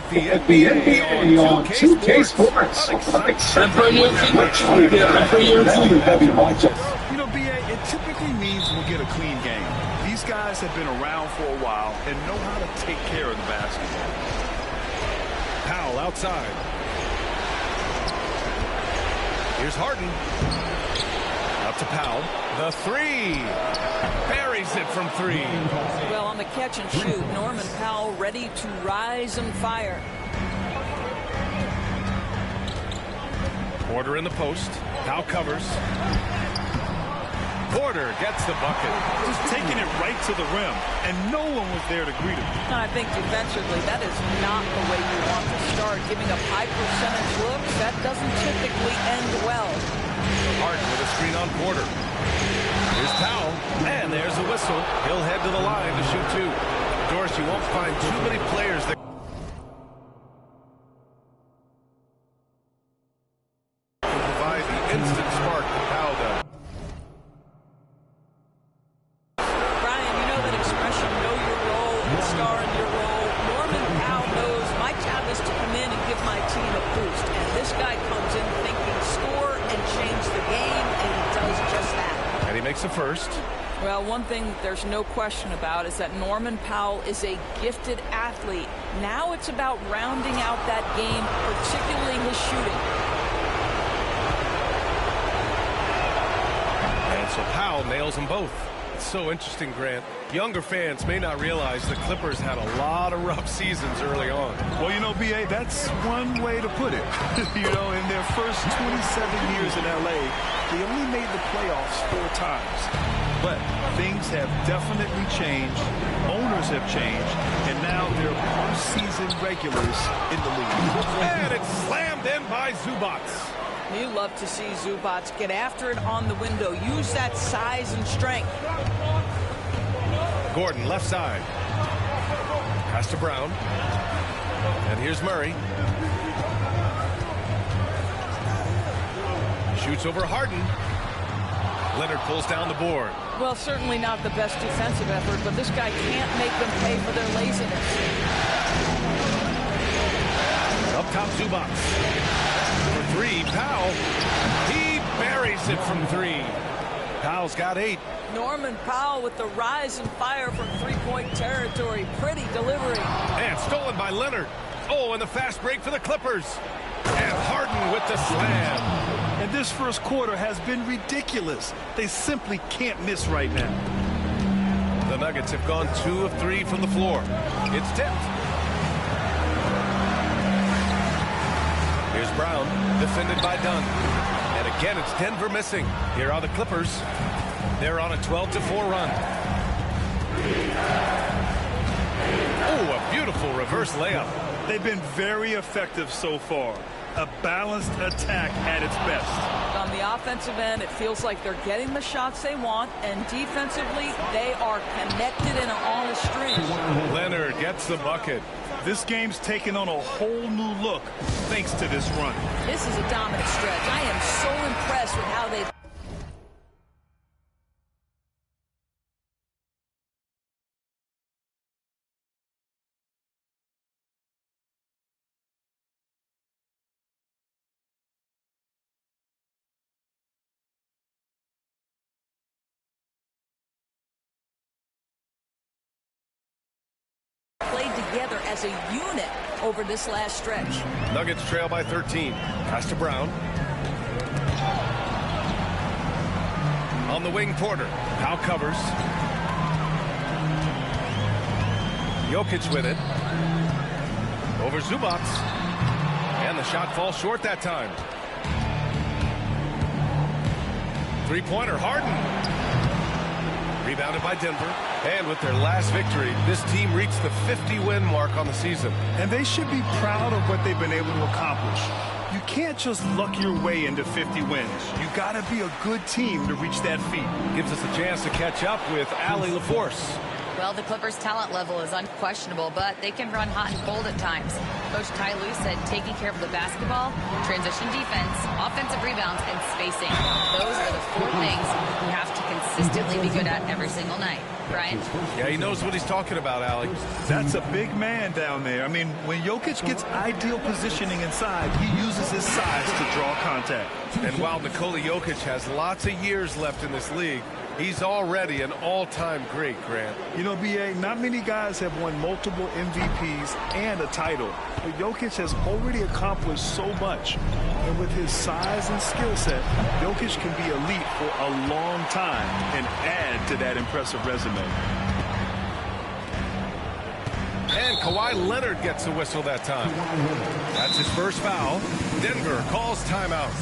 the NBA on 2K Sports. You know, BA, it typically means we'll get a clean game. These guys have been around for a while and know how to take care of the basketball. Powell outside. Here's Harden. Out to Powell. The three. Buries it from three. Well, on the catch and shoot, Norman Powell ready to rise and fire. Porter in the post. Powell covers. Porter gets the bucket. Just taking it right to the rim, and no one was there to greet him. And I think defensively, that is not the way you want to start. Giving up high percentage looks, that doesn't typically end well. Harden with a screen on Porter. Here's Powell, and there's the whistle. He'll head to the line to shoot two. Doris, you won't find too many players that can provide the instant spark that Powell does. Brian, you know that expression, know your role and star in your role. Norman Powell knows my job is to come in and give my team a boost. And this guy comes in thinking score and change the game, and he does just that. And he makes the first. Well, one thing there's no question about is that Norman Powell is a gifted athlete. Now it's about rounding out that game, particularly his shooting. And so Powell nails them both. It's so interesting, Grant. Younger fans may not realize the Clippers had a lot of rough seasons early on. Well, you know, BA, that's one way to put it. You know, in their first 27 years in L.A., they only made the playoffs 4 times. But things have definitely changed. Owners have changed. And now they're postseason regulars in the league. And it's slammed in by Zubac. You love to see Zubac get after it on the window. Use that size and strength. Gordon left side. Pass to Brown. And here's Murray. Shoots over Harden. Leonard pulls down the board. Well, certainly not the best defensive effort, but this guy can't make them pay for their laziness. Up top, Zubac. For three, Powell. He buries it from three. Powell's got 8. Norman Powell with the rise and fire from three-point territory. Pretty delivery. And stolen by Leonard. Oh, and the fast break for the Clippers. And Harden with the slam. And this first quarter has been ridiculous. They simply can't miss right now. The Nuggets have gone 2 of 3 from the floor. It's tipped. Here's Brown, defended by Dunn. And again, it's Denver missing. Here are the Clippers. They're on a 12-4 run. Oh, a beautiful reverse layup. They've been very effective so far. A balanced attack at its best. On the offensive end, it feels like they're getting the shots they want, and defensively, they are connected and on a string. Leonard gets the bucket. This game's taken on a whole new look thanks to this run. This is a dominant stretch. I am so impressed with how they played together as a unit over this last stretch. Nuggets trail by 13. Pass to Brown. On the wing, Porter. Powell covers. Jokic with it. Over Zubac. And the shot falls short that time. Three-pointer, Harden. Rebounded by Denver. And with their last victory, this team reached the 50-win mark on the season. And they should be proud of what they've been able to accomplish. You can't just luck your way into 50 wins. You got to be a good team to reach that feat. Gives us a chance to catch up with Allie LaForce. Well, the Clippers' talent level is unquestionable, but they can run hot and cold at times. Coach Ty Lue said taking care of the basketball, transition defense, offensive rebounds, and spacing. Those are the 4 things you have to consistently be good at every single night. Brian? Yeah, he knows what he's talking about, Allie. That's a big man down there. I mean, when Jokic gets ideal positioning inside, he uses his size to draw contact. And while Nikola Jokic has lots of years left in this league, he's already an all-time great, Grant. You know, B.A., not many guys have won multiple MVPs and a title. But Jokic has already accomplished so much. And with his size and skill set, Jokic can be elite for a long time and add to that impressive resume. And Kawhi Leonard gets a whistle that time. That's his first foul. Denver calls timeout.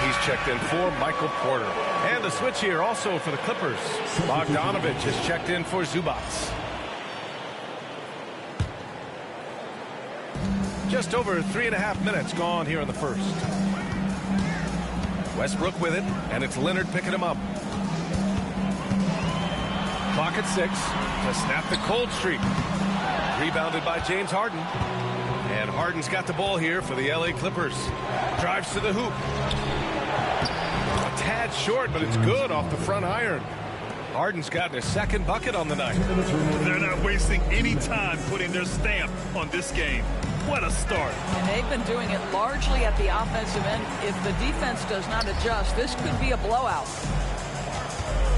He's checked in for Michael Porter. And the switch here also for the Clippers. Bogdanovich has checked in for Zubac. Just over 3.5 minutes gone here in the first. Westbrook with it, and it's Leonard picking him up. Clock at 6 to snap the cold streak. Rebounded by James Harden. And Harden's got the ball here for the LA Clippers. Drives to the hoop. A tad short, but it's good off the front iron. Harden's gotten his second bucket on the night. They're not wasting any time putting their stamp on this game. What a start. And they've been doing it largely at the offensive end. If the defense does not adjust, this could be a blowout.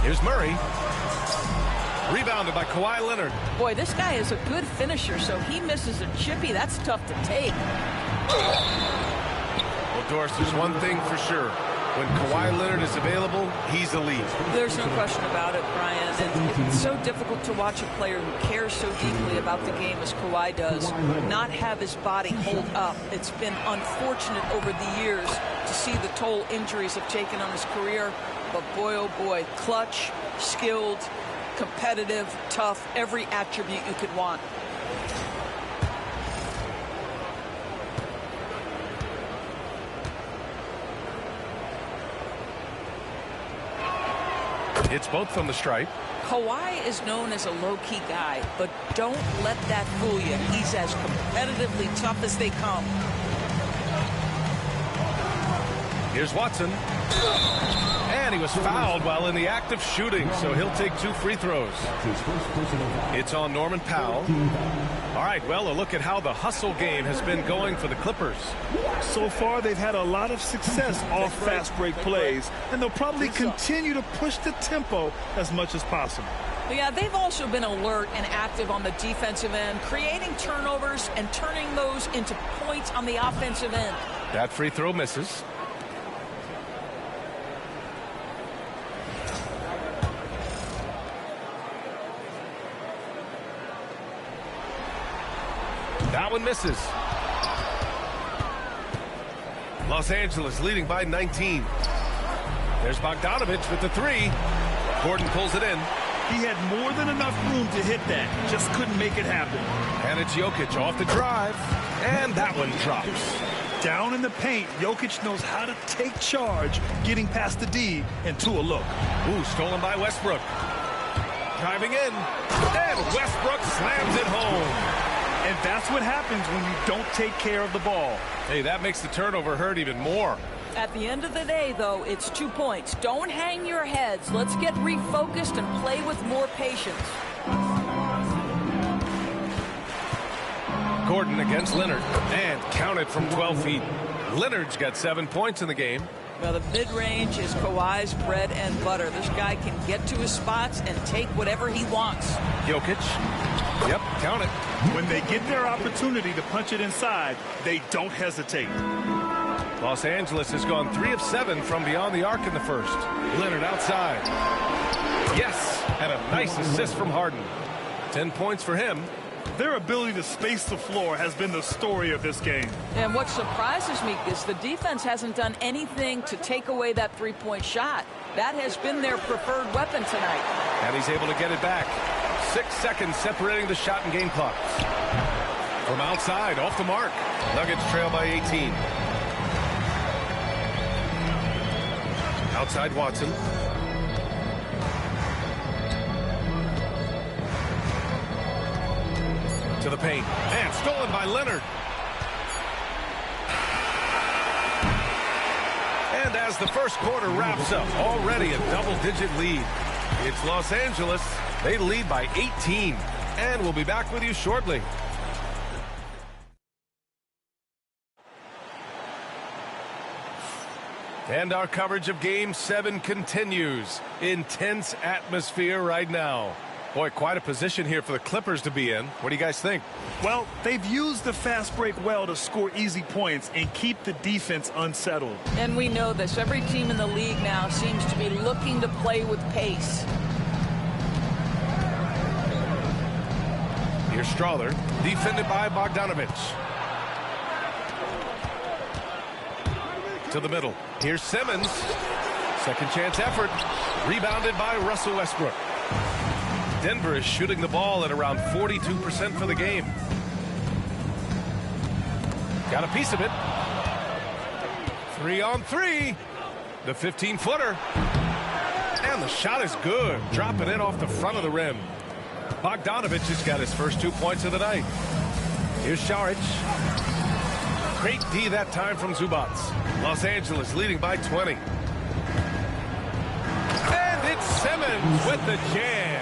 Here's Murray. Rebounded by Kawhi Leonard. Boy, this guy is a good finisher, so he misses a chippy. That's tough to take. Well, Doris, there's one thing for sure. When Kawhi Leonard is available, he's elite. There's no question about it, Brian. And it's so difficult to watch a player who cares so deeply about the game as Kawhi does not have his body hold up. It's been unfortunate over the years to see the toll injuries have taken on his career. But boy, oh boy, clutch, skilled, competitive, tough, every attribute you could want. It's both from the stripe. Kawhi is known as a low-key guy, but don't let that fool you. He's as competitively tough as they come. Here's Watson. And he was fouled while in the act of shooting, so he'll take 2 free throws. It's on Norman Powell. All right, well, a look at how the hustle game has been going for the Clippers. So far, they've had a lot of success off fast break plays, and they'll probably continue to push the tempo as much as possible. Yeah, they've also been alert and active on the defensive end, creating turnovers and turning those into points on the offensive end. That free throw misses. That one misses. Los Angeles leading by 19. There's Bogdanovich with the 3. Gordon pulls it in. He had more than enough room to hit that. Just couldn't make it happen. And it's Jokic off the drive. And that one drops. Down in the paint, Jokic knows how to take charge, getting past the D and to a look. Ooh, stolen by Westbrook. Driving in. And Westbrook slams it home. And that's what happens when you don't take care of the ball. Hey, that makes the turnover hurt even more. At the end of the day, though, it's 2 points. Don't hang your heads. Let's get refocused and play with more patience. Gordon against Leonard. And counted from 12 feet. Leonard's got 7 points in the game. Well, the mid-range is Kawhi's bread and butter. This guy can get to his spots and take whatever he wants. Jokic. Yep, count it. When they get their opportunity to punch it inside, they don't hesitate. Los Angeles has gone 3 of 7 from beyond the arc in the first. Leonard outside. Yes, and a nice assist from Harden. 10 points for him. Their ability to space the floor has been the story of this game. And what surprises me is the defense hasn't done anything to take away that three-point shot. That has been their preferred weapon tonight. And he's able to get it back. 6 seconds separating the shot and game clocks. From outside, off the mark. Nuggets trail by 18. Outside Watson. To the paint. And stolen by Leonard. And as the first quarter wraps up, already a double-digit lead. It's Los Angeles. They lead by 18. And we'll be back with you shortly. And our coverage of Game 7 continues. Intense atmosphere right now. Boy, quite a position here for the Clippers to be in. What do you guys think? Well, they've used the fast break well to score easy points and keep the defense unsettled. And we know this. Every team in the league now seems to be looking to play with pace. Here's Strawther, defended by Bogdanovich. To the middle. Here's Simmons. Second chance effort. Rebounded by Russell Westbrook. Denver is shooting the ball at around 42% for the game. Got a piece of it. 3-on-3. The 15-footer. And the shot is good. Dropping it off the front of the rim. Bogdanovich has got his first 2 points of the night. Here's Šarić. Great D that time from Zubac. Los Angeles leading by 20. And it's Simmons with the jam.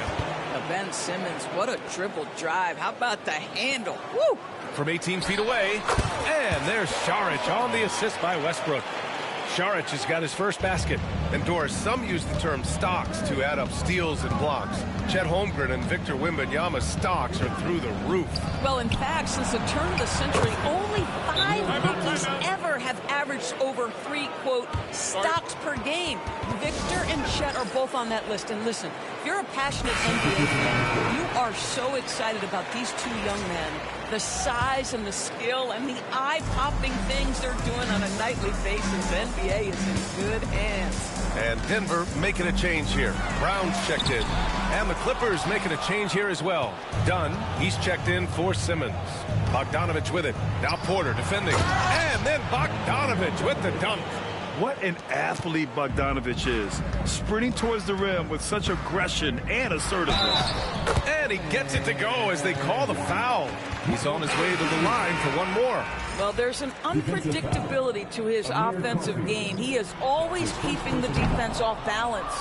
Now Ben Simmons, what a dribble drive. How about the handle? Woo! From 18 feet away. And there's Šarić on the assist by Westbrook. Šarić has got his first basket. And Doris, some use the term stocks to add up steals and blocks. Chet Holmgren and Victor Wembanyama's stocks are through the roof. Well, in fact, since the turn of the century, only 5 rookies ever have averaged over 3, quote, stocks per game. Victor and Chet are both on that list. And listen, if you're a passionate NBA fan, you are so excited about these two young men. The size and the skill and the eye-popping things they're doing on a nightly basis. The NBA is in good hands. And Denver making a change here. Brown's checked in. And the Clippers making a change here as well. Dunn, he's checked in for Simmons. Bogdanovich with it. Now Porter defending. And then Bogdanovich with the dunk. What an athlete Bogdanovich is. Sprinting towards the rim with such aggression and assertiveness. And he gets it to go as they call the foul. He's on his way to the line for one more. Well, there's an unpredictability to his offensive game. He is always keeping the defense off balance.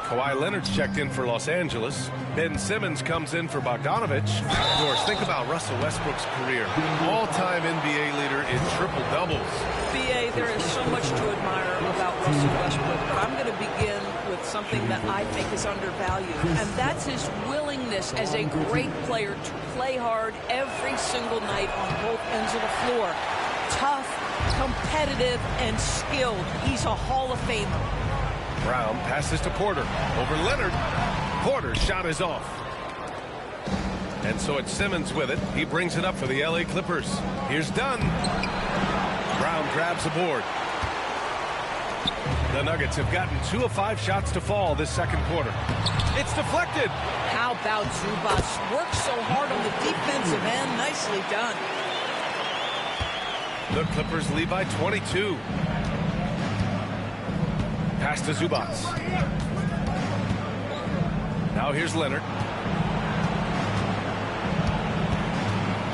Kawhi Leonard's checked in for Los Angeles. Ben Simmons comes in for Bogdanovich. Of course, think about Russell Westbrook's career. All-time NBA leader in triple-doubles. B.A., there is so much to admire about Russell Westbrook, but I'm going to begin with something that I think is undervalued, and that's his willingness as a great player to play hard every single night on both ends of the floor. Tough, competitive, and skilled. He's a Hall of Famer. Brown passes to Porter. Over Leonard. Porter's shot is off. And so it's Simmons with it. He brings it up for the LA Clippers. Here's Dunn. Brown grabs the board. The Nuggets have gotten 2 of 5 shots to fall this second quarter. It's deflected. How about Zubac? Worked so hard on the defensive end. Nicely done. The Clippers lead by 22. Pass to Zubac. Now here's Leonard.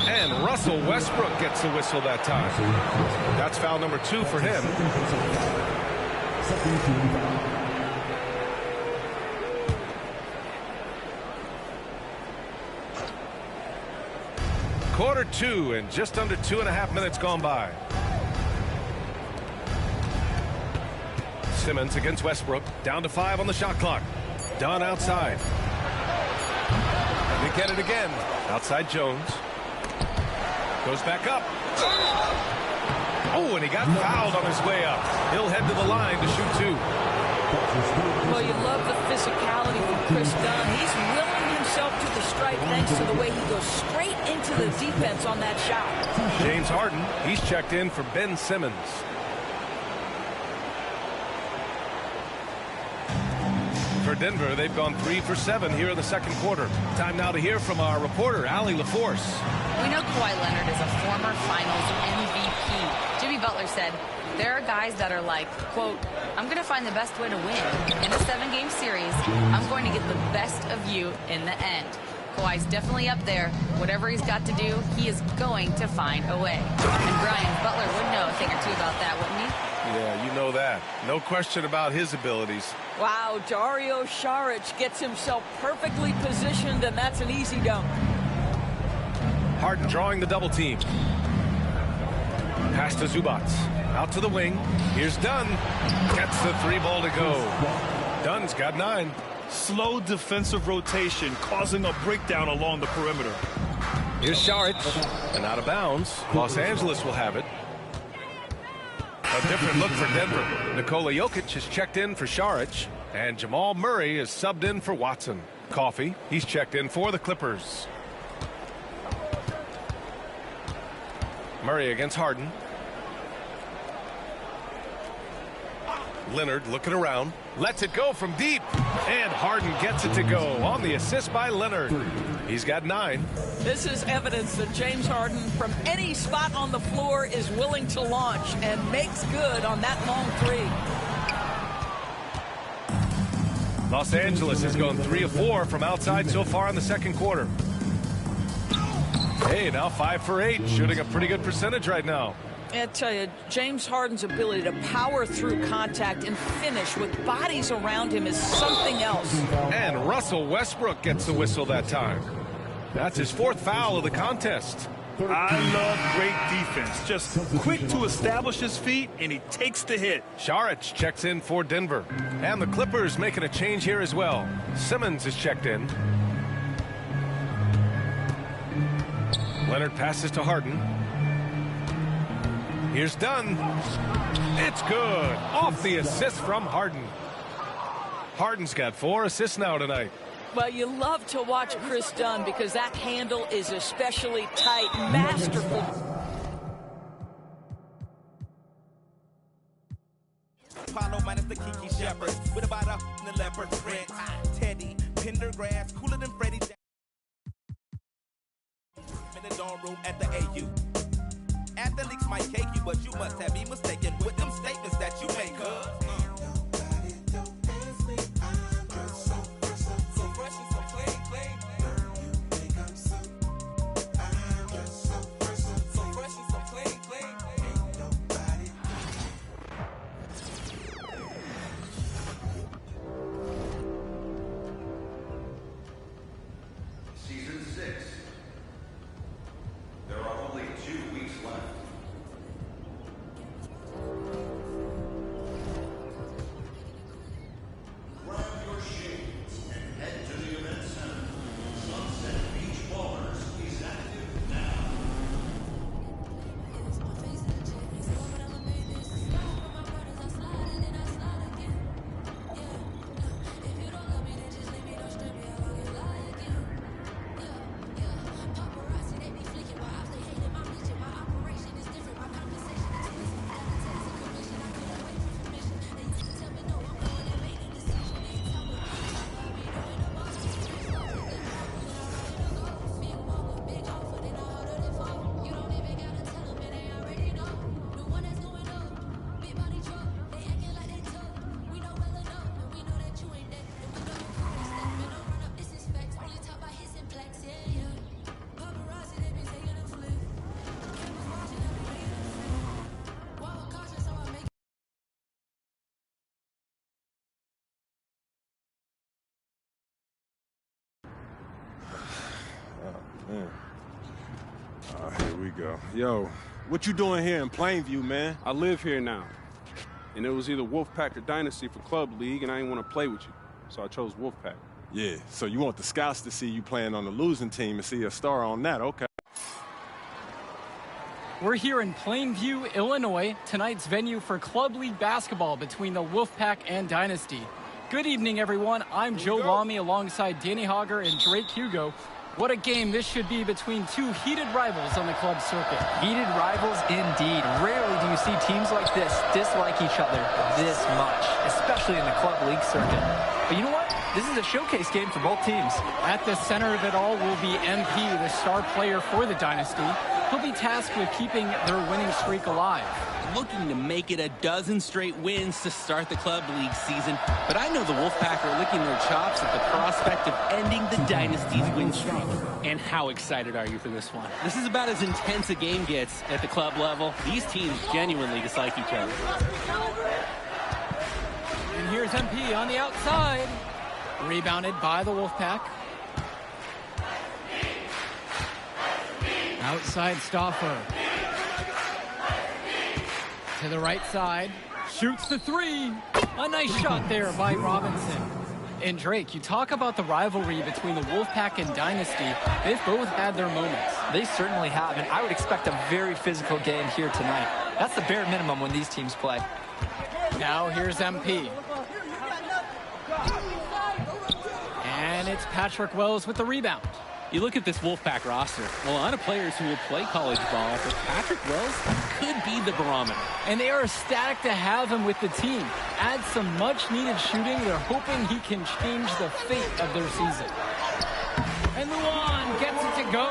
And Russell Westbrook gets the whistle that time. That's foul number 2 for him. Quarter 2 and just under 2.5 minutes gone by. Simmons against Westbrook. Down to 5 on the shot clock. Dunn outside. They get it again. Outside Jones. Goes back up. Oh, and he got fouled on his way up. He'll head to the line to shoot 2. Well, you love the physicality from Chris Dunn. He's willing himself to the stripe thanks to the way he goes straight into the defense on that shot. James Harden, he's checked in for Ben Simmons. For Denver, they've gone 3 for 7 here in the second quarter. Time now to hear from our reporter, Allie LaForce. We know Kawhi Leonard is a former Finals MVP. Jimmy Butler said, there are guys that are like, quote, I'm going to find the best way to win. In a 7-game series, I'm going to get the best of you in the end. Kawhi's definitely up there. Whatever he's got to do, he is going to find a way. And Brian, Butler would know a thing or two about that, wouldn't he? Yeah, you know that. No question about his abilities. Wow, Dario Saric gets himself perfectly positioned, and that's an easy dunk. Harden drawing the double team. Pass to Zubac. Out to the wing. Here's Dunn. Gets the 3-ball to go. Dunn's got 9. Slow defensive rotation causing a breakdown along the perimeter. Here's Saric. And out of bounds. Los Angeles will have it. A different look for Denver. Nikola Jokic has checked in for Saric. And Jamal Murray is subbed in for Watson. Coffey, he's checked in for the Clippers. Murray against Harden. Leonard looking around. Lets it go from deep. And Harden gets it to go on the assist by Leonard. He's got 9. This is evidence that James Harden, from any spot on the floor, is willing to launch and makes good on that long 3. Los Angeles has gone 3 of 4 from outside so far in the second quarter. Hey, now 5 for 8, shooting a pretty good percentage right now. I tell you, James Harden's ability to power through contact and finish with bodies around him is something else. And Russell Westbrook gets the whistle that time. That's his 4th foul of the contest. I love great defense. Just quick to establish his feet, and he takes the hit. Saric checks in for Denver. And the Clippers making a change here as well. Simmons is checked in. Leonard passes to Harden. Here's Dunn. It's good. Off the assist from Harden. Harden's got 4 assists now tonight. Well, you love to watch Chris Dunn because that handle is especially tight, masterful. Apollo minus the Kiki Shepherd with about the leopard print. Teddy, Pendergrass, cooler than Freddie. In the dorm room at the AU. Athletes might cake you, but you must have me mistaken with them statements that you make. Season 6. There are only 2 weeks left. Grab your shades and head to the event center. Sunset Beach Ballers is active now. Here we go. Yo, what you doing here in Plainview, man? I live here now. And it was either Wolfpack or Dynasty for Club League, and I didn't want to play with you. So I chose Wolfpack. Yeah, so you want the scouts to see you playing on the losing team and see a star on that, okay. We're here in Plainview, Illinois, tonight's venue for Club League basketball between the Wolfpack and Dynasty. Good evening, everyone. I'm Joe Lamy alongside Danny Hogger and Drake Hugo. What a game this should be between 2 heated rivals on the club circuit. Heated rivals indeed. Rarely do you see teams like this dislike each other this much, especially in the club league circuit. But you know what? This is a showcase game for both teams. At the center of it all will be MP, the star player for the Dynasty. He'll be tasked with keeping their winning streak alive. Looking to make it a dozen straight wins to start the club league season, but I know the Wolfpack are licking their chops at the prospect of ending the Dynasty's win streak. And how excited are you for this one? This is about as intense a game gets at the club level. These teams genuinely dislike each other. And here's MP on the outside. Rebounded by the Wolfpack. Outside Stauffer. To the right side. Shoots the three. A nice shot there by Robinson. And Drake, you talk about the rivalry between the Wolfpack and Dynasty. They've both had their moments. They certainly have, and I would expect a very physical game here tonight. That's the bare minimum when these teams play. Now here's MP. And it's Patrick Wells with the rebound. You look at this Wolfpack roster, a lot of players who will play college ball, but Patrick Wells could be the barometer. And they are ecstatic to have him with the team. Adds some much-needed shooting. They're hoping he can change the fate of their season. And Luan gets it to go.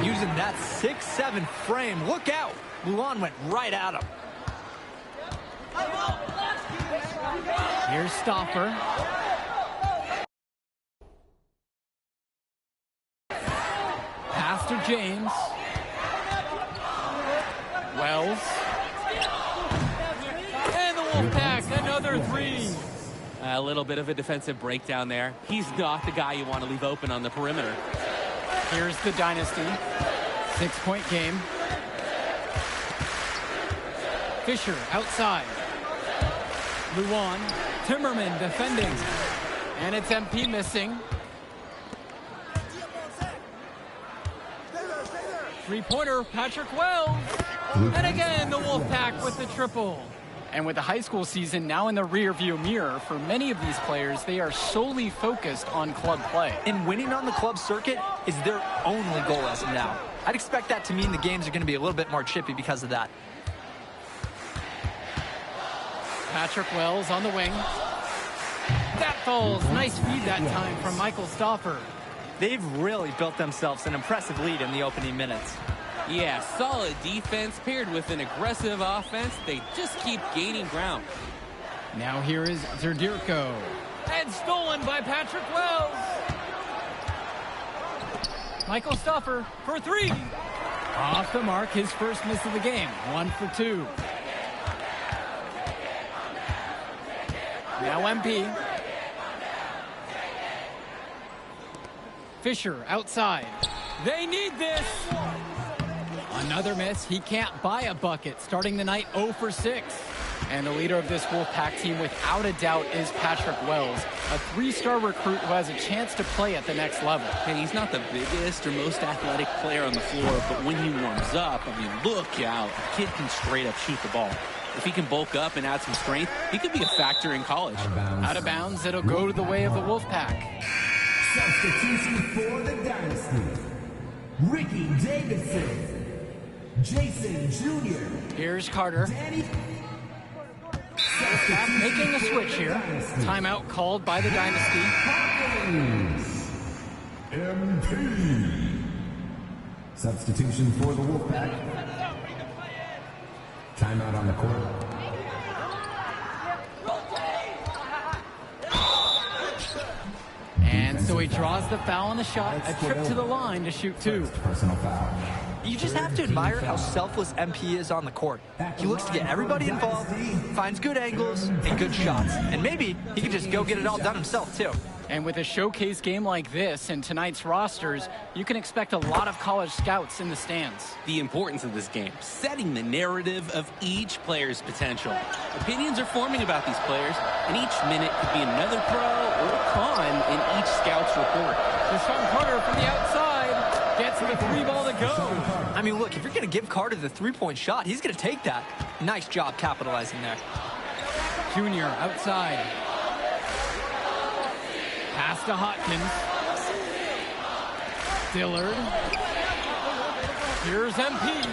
Using that 6'7" frame. Look out. Luan went right at him. Here's Stauffer. Pass to James. Wells. And the Wolfpack, another three. A little bit of a defensive breakdown there. He's not the guy you want to leave open on the perimeter. Here's the Dynasty. 6-point game. Fisher outside. Luan. Timmerman defending. And it's MP missing. Three-pointer, Patrick Wells. And again, the Wolfpack with the triple. And with the high school season now in the rearview mirror, for many of these players, they are solely focused on club play. And winning on the club circuit is their only goal as of now. I'd expect that to mean the games are going to be a little bit more chippy because of that. Patrick Wells on the wing. That falls. Nice feed that time from Michael Stauffer. They've really built themselves an impressive lead in the opening minutes. Yeah, solid defense paired with an aggressive offense. They just keep gaining ground. Now here is Zerdirko. And stolen by Patrick Wells. Michael Stauffer for three. Off the mark, his first miss of the game. 1 for 2. Now MP. Fisher outside. They need this. Another miss. He can't buy a bucket. Starting the night 0 for 6. And the leader of this Wolfpack team, without a doubt, is Patrick Wells, a 3-star recruit who has a chance to play at the next level. And he's not the biggest or most athletic player on the floor, but when he warms up, I mean, look out. The kid can straight up shoot the ball. If he can bulk up and add some strength, he could be a factor in college. Out of bounds, it'll go to the way of the Wolfpack. Substitution for the Dynasty. Ricky Davidson. Jason Jr. Here's Carter. Making a switch here. Timeout called by the Dynasty. MP. Substitution for the Wolfpack. Timeout on the court. And so he draws the foul on the shot. A trip to the line to shoot 2. Personal foul. You just have to admire how selfless MP is on the court. He looks to get everybody involved, finds good angles and good shots. And maybe he can just go get it all done himself, too. And with a showcase game like this and tonight's rosters, you can expect a lot of college scouts in the stands. The importance of this game, setting the narrative of each player's potential. Opinions are forming about these players, and each minute could be another pro or con in each scout's report. Deshaun Carter from the outside gets the 3-ball to go. I mean, look, if you're going to give Carter the 3-point shot, he's going to take that. Nice job capitalizing there. Junior outside. Pass to Hotkins. Dillard. Here's MP.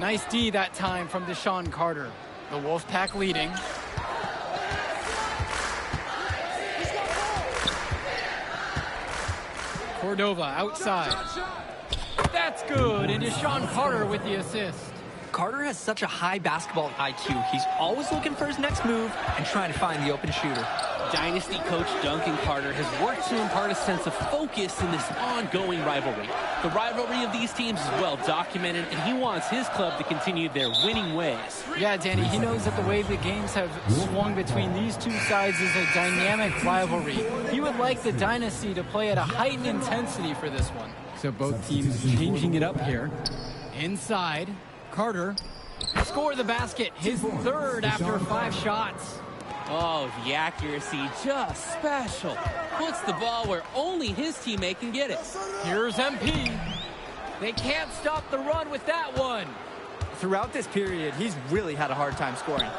Nice D that time from Deshaun Carter. The Wolfpack leading. Cordova outside. That's good, and Deshaun Carter with the assist. Carter has such a high basketball IQ. He's always looking for his next move and trying to find the open shooter. Dynasty coach Duncan Carter has worked to impart a sense of focus in this ongoing rivalry. The rivalry of these teams is well documented, and he wants his club to continue their winning ways. Yeah, Danny, he knows that the way the games have swung between these two sides is a dynamic rivalry. He would like the Dynasty to play at a heightened intensity for this one. So both teams changing it up here. Inside, Carter score the basket, his third after 5 shots. Oh, the accuracy, just special. Puts the ball where only his teammate can get it. Here's MP. They can't stop the run with that one. Throughout this period, he's really had a hard time scoring.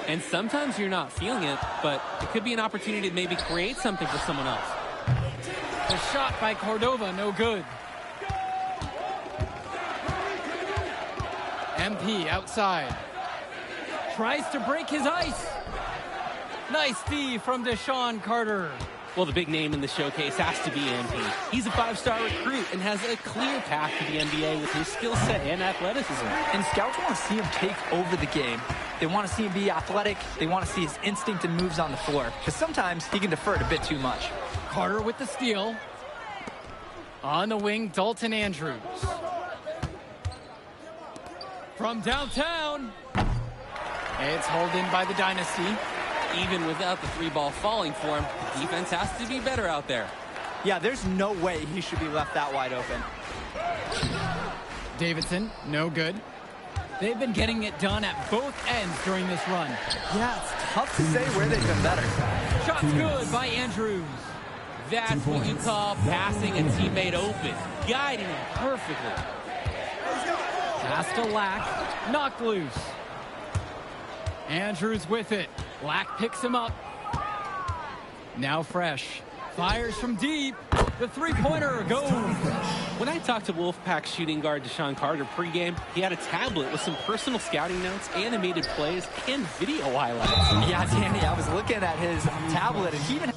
And sometimes you're not feeling it, but it could be an opportunity to maybe create something for someone else. The shot by Cordova, no good. MP outside. Tries to break his ice. Nice D from Deshaun Carter. Well, the big name in the showcase has to be MP. He's a 5-star recruit and has a clear path to the NBA with his skill set and athleticism. And scouts want to see him take over the game. They want to see him be athletic. They want to see his instinct and moves on the floor. Because sometimes he can defer it a bit too much. Carter with the steal. On the wing, Dalton Andrews. From downtown. It's hauled in by the Dynasty. Even without the 3-ball falling for him, the defense has to be better out there. Yeah, there's no way he should be left that wide open. Davidson, no good. They've been getting it done at both ends during this run. Yeah, it's tough to say where they've been better. Shot's good by Andrews. That's what you call passing a teammate open, guiding him perfectly. Pass to Lack, knocked loose. Andrews with it. Lack picks him up. Now Fresh. Fires from deep. The three-pointer goes. When I talked to Wolfpack shooting guard Deshaun Carter pregame, he had a tablet with some personal scouting notes, animated plays, and video highlights. Yeah, Danny, I was looking at his tablet, and he even...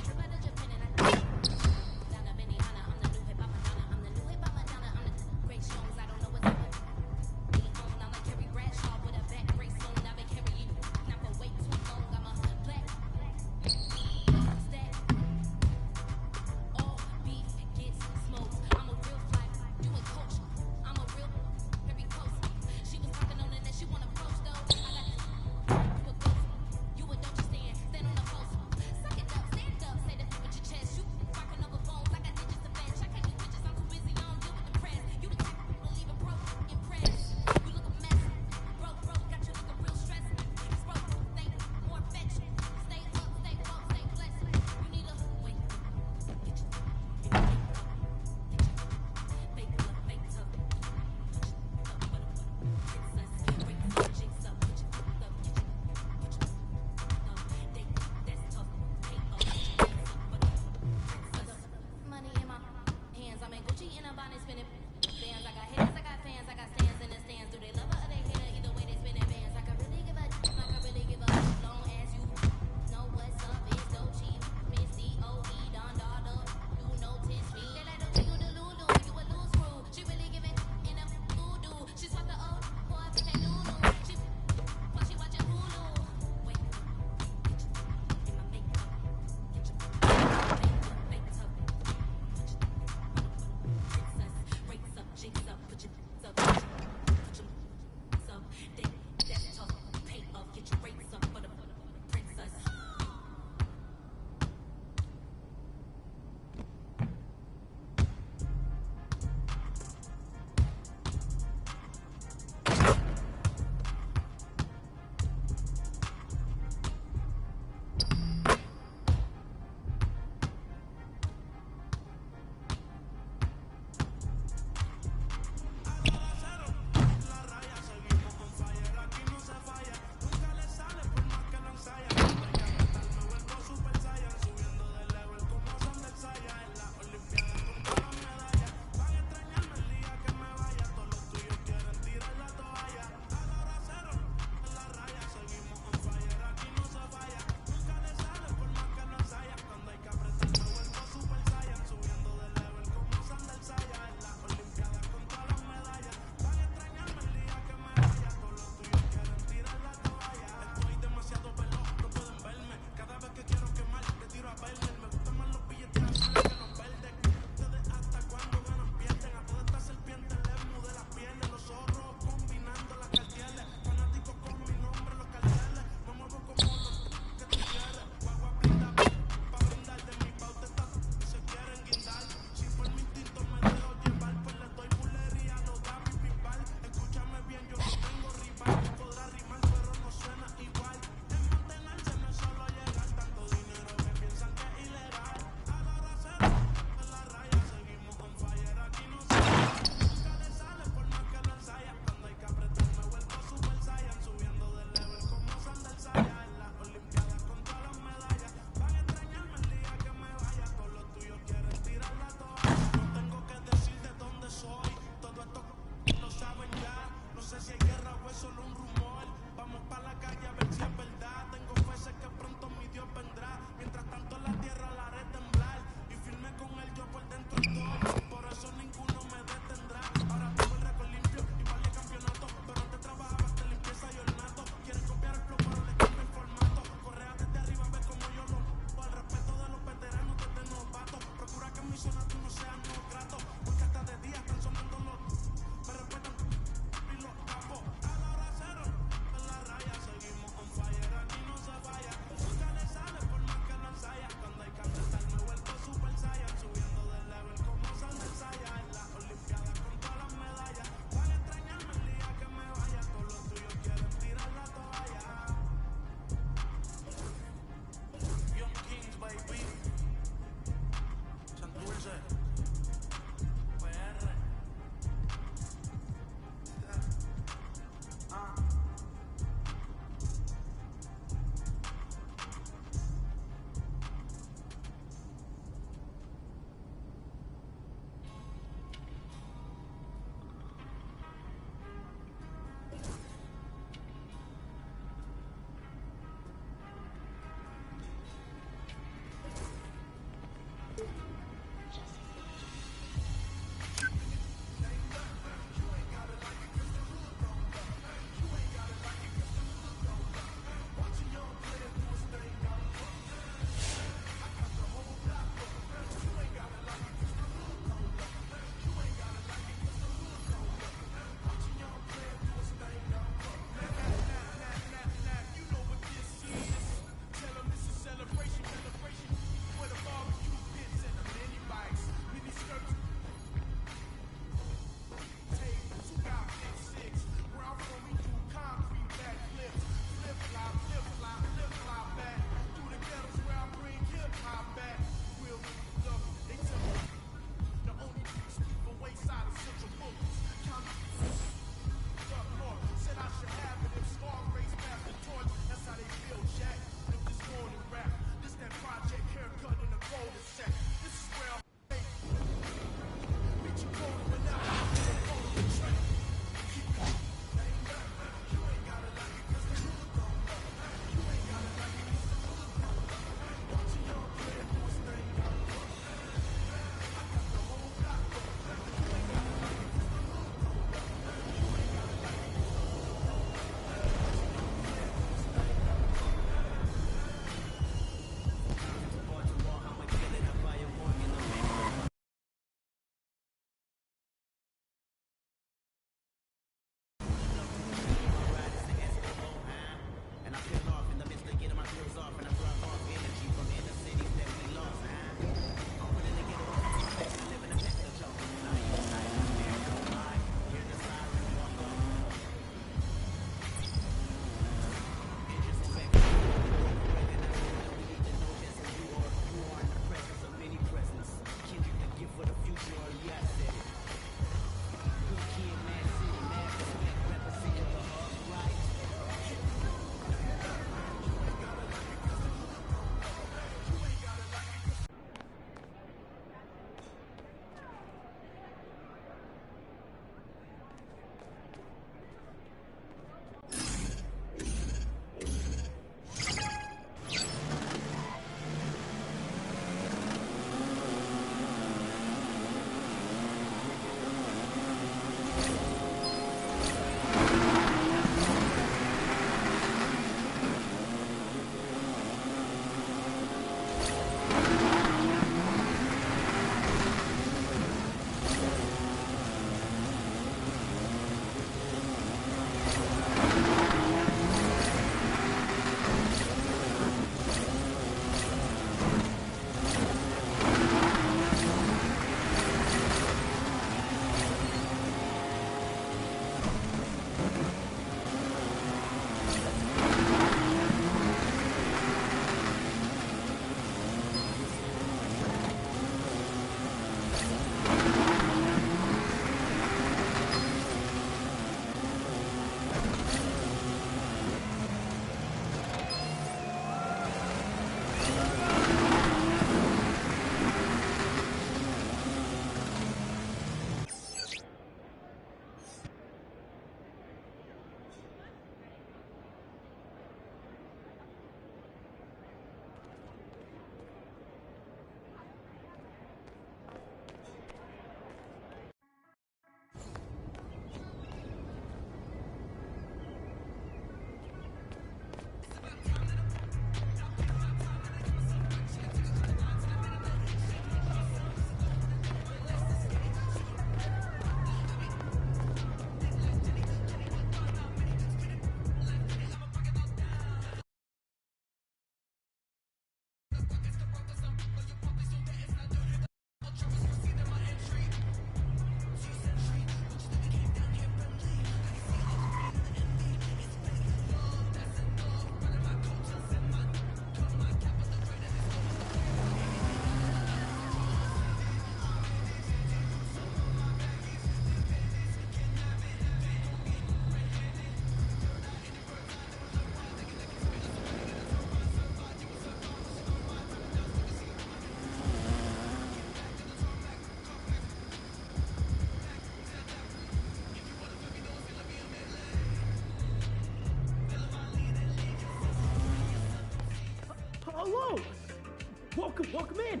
welcome in.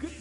Good.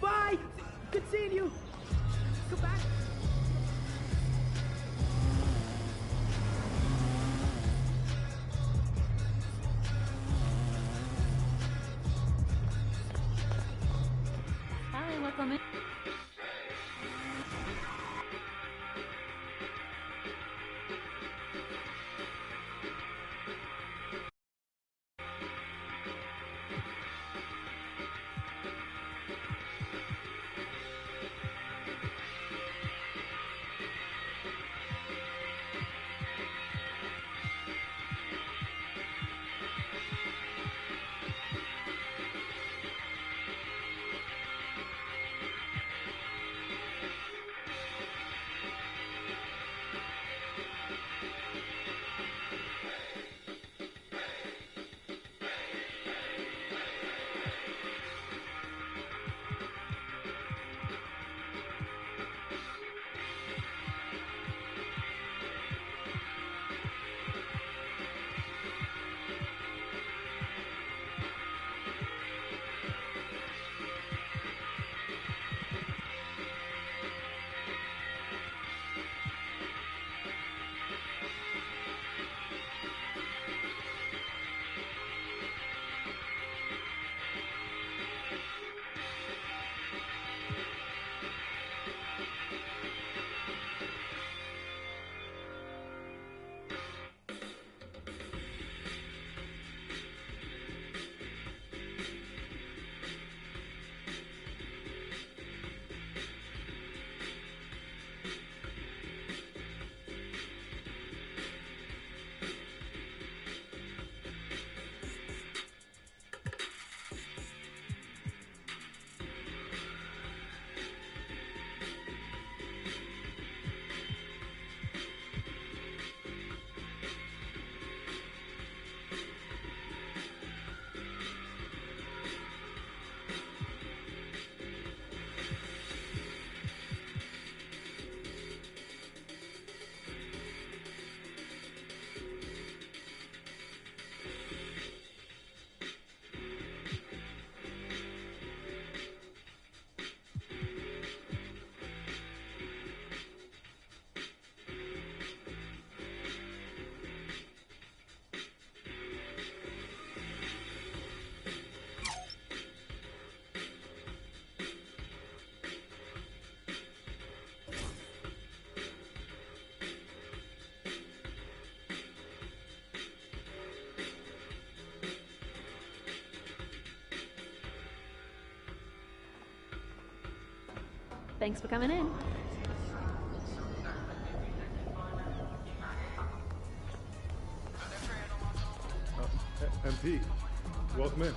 Bye! Good seeing you! Come back! Hi, welcome in. Thanks for coming in. MP, welcome in.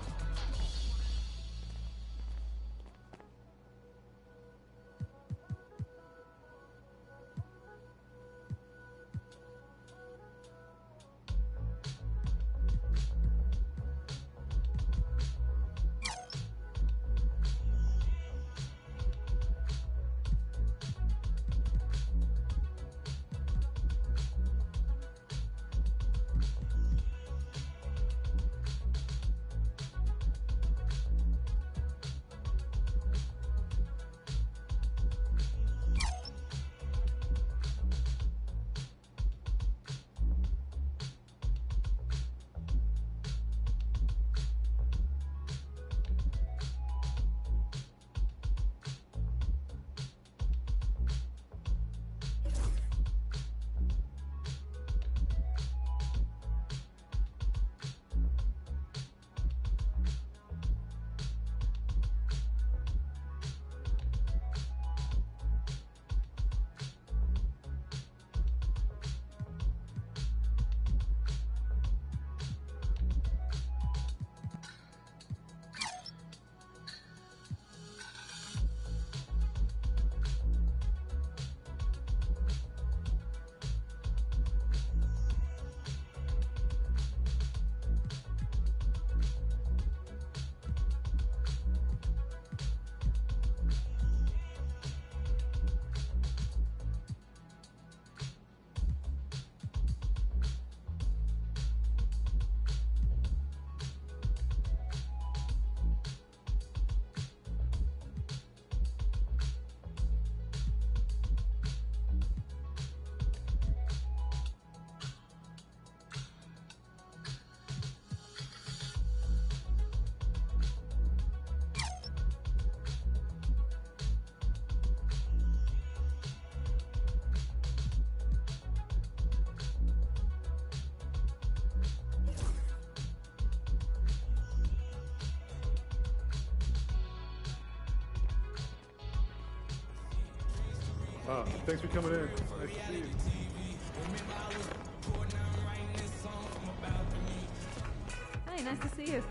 Thanks for coming in. Nice to see you. Hi, nice to see you.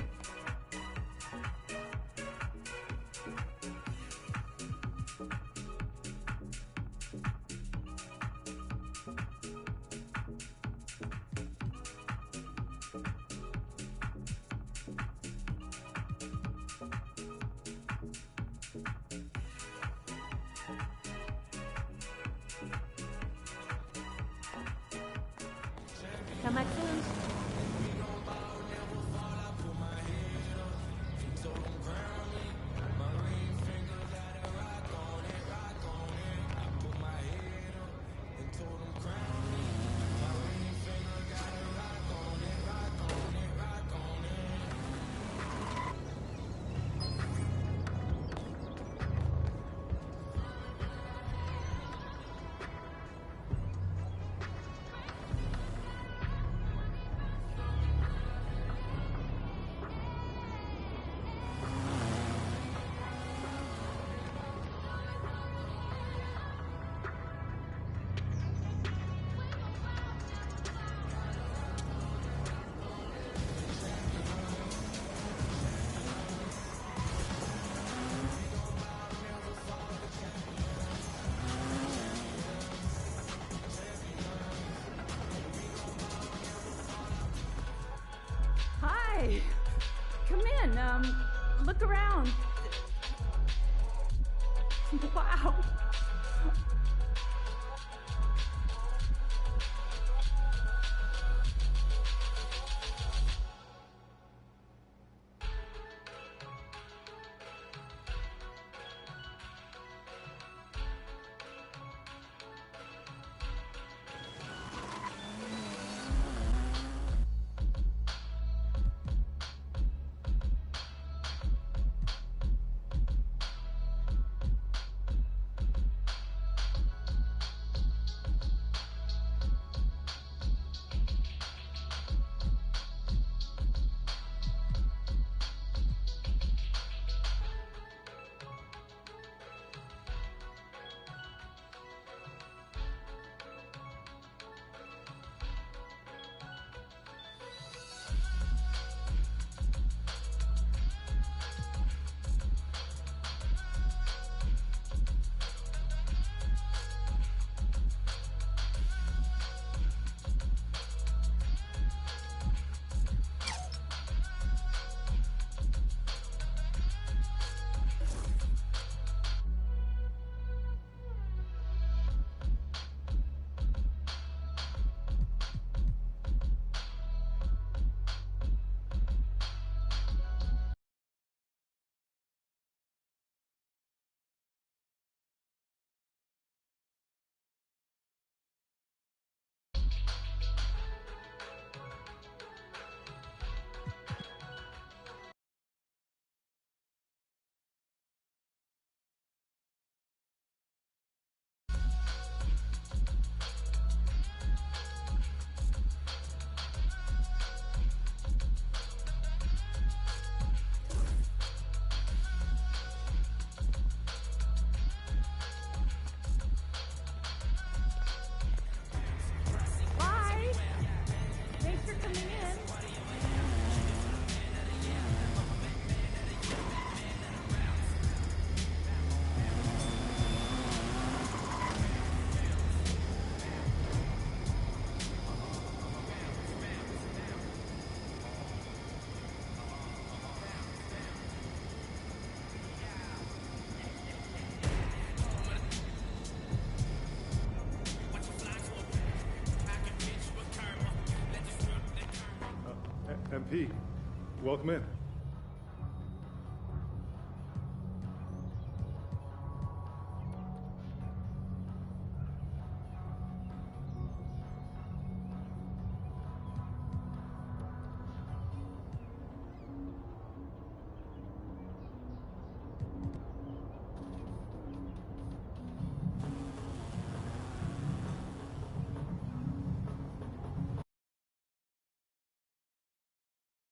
Come back soon. Hi. Come in. Look around. Wow. MP, welcome in.